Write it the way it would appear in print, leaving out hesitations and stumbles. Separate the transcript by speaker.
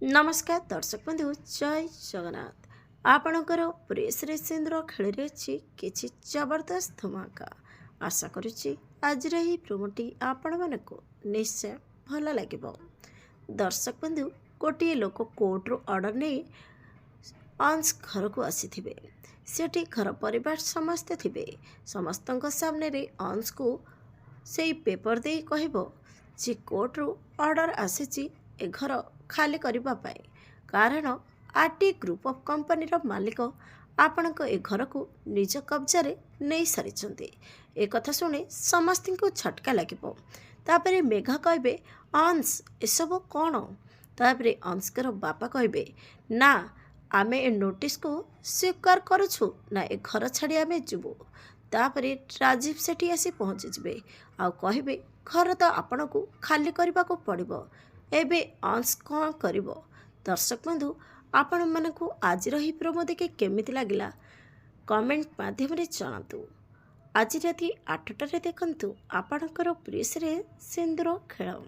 Speaker 1: नमस्कार दर्शक बंधु जय जगन्नाथ। आपणकर प्रेस सिंदूर खेल किसी जबरदस्त धमाका आशा करुच्ची आज प्रोमोटी आपण मानक निश्चय भल लगे। दर्शक बंधु गोटे लोक कोर्ट्रु ऑर्डर नहीं अंश घर को आसी सेठी घर परिवार समस्ते थे समस्त सामने रे अंश को से पेपर दे कहब जे कोर्ट्रु ऑर्डर आसी ए घर खाली करने कारण आरटी ग्रुप ऑफ कंपनी मालिक आपण ए घर को निज कब्जा नहीं सारी। एक कथा शुणी समस्त को झटका लगे। मेघा कहे अंश एसबू कौन? तापर अंशकर बापा कहे ना आमे ए नोटिस को स्वीकार करुछु ना ए घर छाड़ी आमे जीवु। तापर राजीव सेठी आसी पहुँचीजे आ कहे घर तो आपण को खाली करने को पड़ो एबे अंश कौन करिवो। दर्शक बंधु आपण मानकु आज रही प्रोमो देखे केमिति लागिला कमेंट माध्यम रे जणातु। आज राति 8टारे देखंतु आपणकर प्रेस रे सिंदूर खेल।